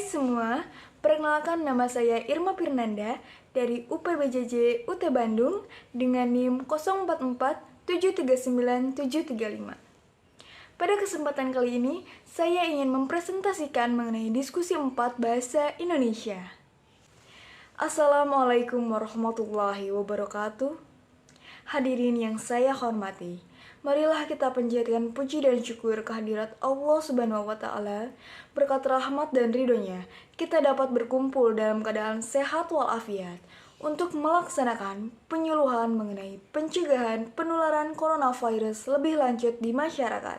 semua, perkenalkan nama saya Irma Pirnanda dari UPBJJ UT Bandung dengan NIM 04473975. Pada kesempatan kali ini, saya ingin mempresentasikan mengenai diskusi 4 bahasa Indonesia. Assalamualaikum warahmatullahi wabarakatuh. Hadirin yang saya hormati, marilah kita panjatkan puji dan syukur kehadirat Allah Subhanahu wa Ta'ala. Berkat rahmat dan ridhonya, kita dapat berkumpul dalam keadaan sehat walafiat untuk melaksanakan penyuluhan mengenai pencegahan penularan coronavirus lebih lanjut di masyarakat.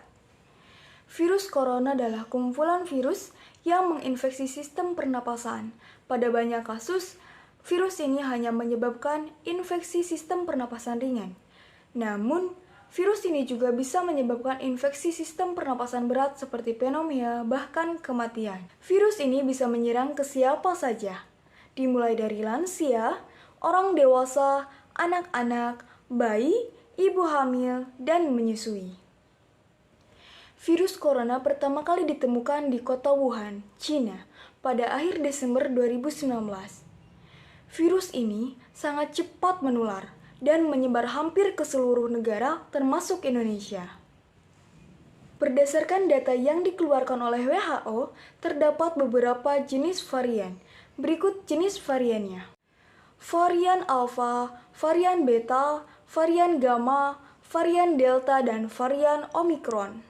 Virus corona adalah kumpulan virus yang menginfeksi sistem pernapasan. Pada banyak kasus, virus ini hanya menyebabkan infeksi sistem pernapasan ringan. Namun, virus ini juga bisa menyebabkan infeksi sistem pernapasan berat seperti pneumonia, bahkan kematian. Virus ini bisa menyerang ke siapa saja, dimulai dari lansia, orang dewasa, anak-anak, bayi, ibu hamil, dan menyusui. Virus corona pertama kali ditemukan di kota Wuhan, Cina, pada akhir Desember 2019. Virus ini sangat cepat menular dan menyebar hampir ke seluruh negara termasuk Indonesia. Berdasarkan data yang dikeluarkan oleh WHO, terdapat beberapa jenis varian. Berikut jenis variannya. Varian Alpha, varian Beta, varian Gamma, varian Delta, dan varian Omicron.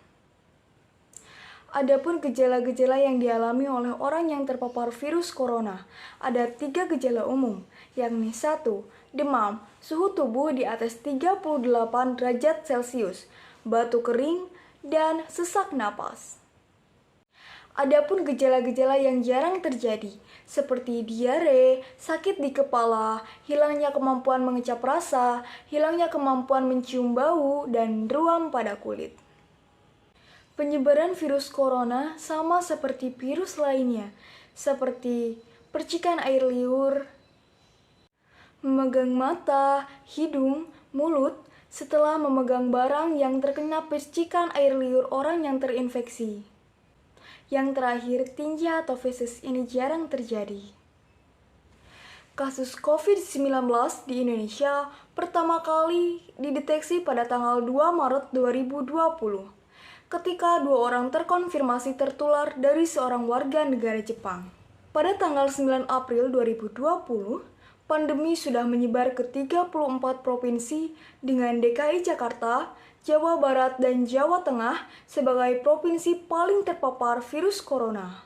Adapun gejala-gejala yang dialami oleh orang yang terpapar virus corona, ada 3 gejala umum, yakni 1. Demam, suhu tubuh di atas 38 derajat Celcius, batuk kering, dan sesak napas. Adapun gejala-gejala yang jarang terjadi, seperti diare, sakit di kepala, hilangnya kemampuan mengecap rasa, hilangnya kemampuan mencium bau, dan ruam pada kulit. Penyebaran virus corona sama seperti virus lainnya, seperti percikan air liur, memegang mata, hidung, mulut, setelah memegang barang yang terkena percikan air liur orang yang terinfeksi. Yang terakhir, tinja atau feses ini jarang terjadi. Kasus COVID-19 di Indonesia pertama kali dideteksi pada tanggal 2 Maret 2020. Ketika 2 orang terkonfirmasi tertular dari seorang warga negara Jepang. Pada tanggal 9 April 2020, pandemi sudah menyebar ke 34 provinsi dengan DKI Jakarta, Jawa Barat, dan Jawa Tengah sebagai provinsi paling terpapar virus corona.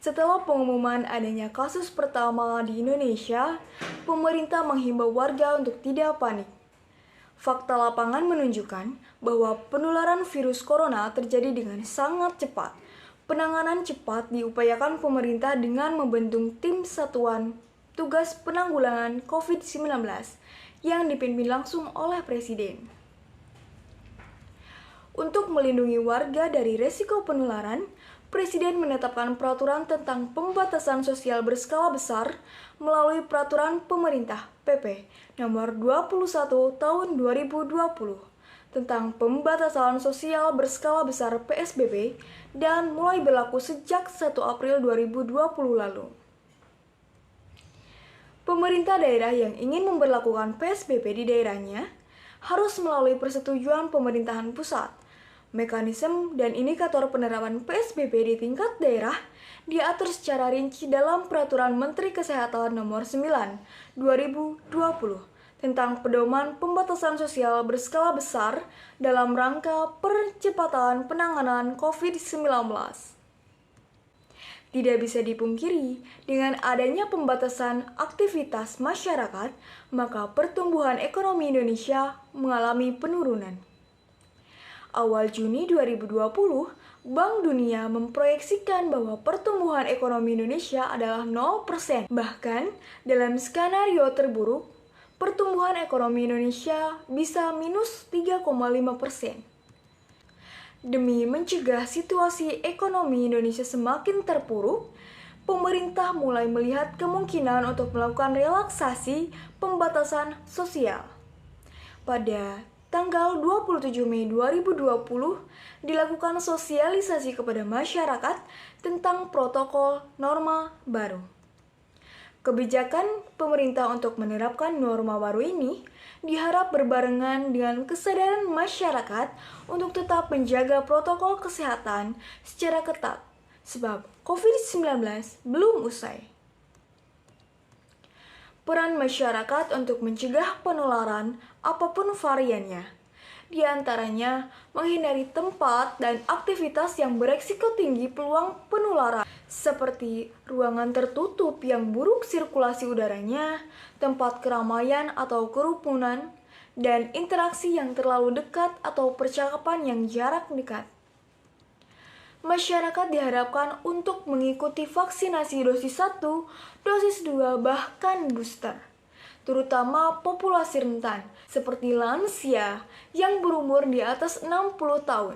Setelah pengumuman adanya kasus pertama di Indonesia, pemerintah menghimbau warga untuk tidak panik. Fakta lapangan menunjukkan bahwa penularan virus corona terjadi dengan sangat cepat. Penanganan cepat diupayakan pemerintah dengan membentuk tim Satuan Tugas Penanggulangan COVID-19 yang dipimpin langsung oleh Presiden. Untuk melindungi warga dari resiko penularan, Presiden menetapkan peraturan tentang pembatasan sosial berskala besar melalui peraturan pemerintah PP nomor 21 tahun 2020 tentang pembatasan sosial berskala besar PSBB dan mulai berlaku sejak 1 April 2020 lalu. Pemerintah daerah yang ingin memberlakukan PSBB di daerahnya harus melalui persetujuan pemerintahan pusat. Mekanisme dan indikator penerapan PSBB di tingkat daerah diatur secara rinci dalam Peraturan Menteri Kesehatan Nomor 9, 2020 tentang pedoman pembatasan sosial berskala besar dalam rangka percepatan penanganan COVID-19. Tidak bisa dipungkiri, dengan adanya pembatasan aktivitas masyarakat, maka pertumbuhan ekonomi Indonesia mengalami penurunan. Awal Juni 2020, Bank Dunia memproyeksikan bahwa pertumbuhan ekonomi Indonesia adalah 0%. Bahkan, dalam skenario terburuk, pertumbuhan ekonomi Indonesia bisa minus 3,5%. Demi mencegah situasi ekonomi Indonesia semakin terpuruk, pemerintah mulai melihat kemungkinan untuk melakukan relaksasi pembatasan sosial. Pada tanggal 27 Mei 2020 dilakukan sosialisasi kepada masyarakat tentang protokol norma baru. Kebijakan pemerintah untuk menerapkan norma baru ini diharap berbarengan dengan kesadaran masyarakat untuk tetap menjaga protokol kesehatan secara ketat, sebab COVID-19 belum usai. Peran masyarakat untuk mencegah penularan apapun variannya, di antaranya menghindari tempat dan aktivitas yang beresiko tinggi peluang penularan, seperti ruangan tertutup yang buruk sirkulasi udaranya, tempat keramaian atau kerumunan, dan interaksi yang terlalu dekat atau percakapan yang jarak dekat. Masyarakat diharapkan untuk mengikuti vaksinasi dosis 1, dosis 2, bahkan booster, terutama populasi rentan seperti lansia yang berumur di atas 60 tahun,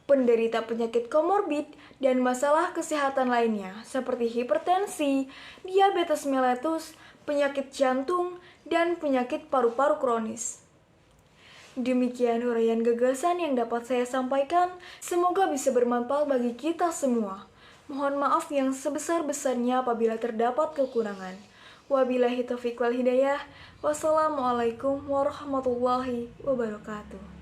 penderita penyakit komorbid, dan masalah kesehatan lainnya seperti hipertensi, diabetes mellitus, penyakit jantung, dan penyakit paru-paru kronis. Demikian uraian gagasan yang dapat saya sampaikan, semoga bisa bermanfaat bagi kita semua. Mohon maaf yang sebesar-besarnya apabila terdapat kekurangan. Wabillahi taufiq wal hidayah. Wassalamualaikum warahmatullahi wabarakatuh.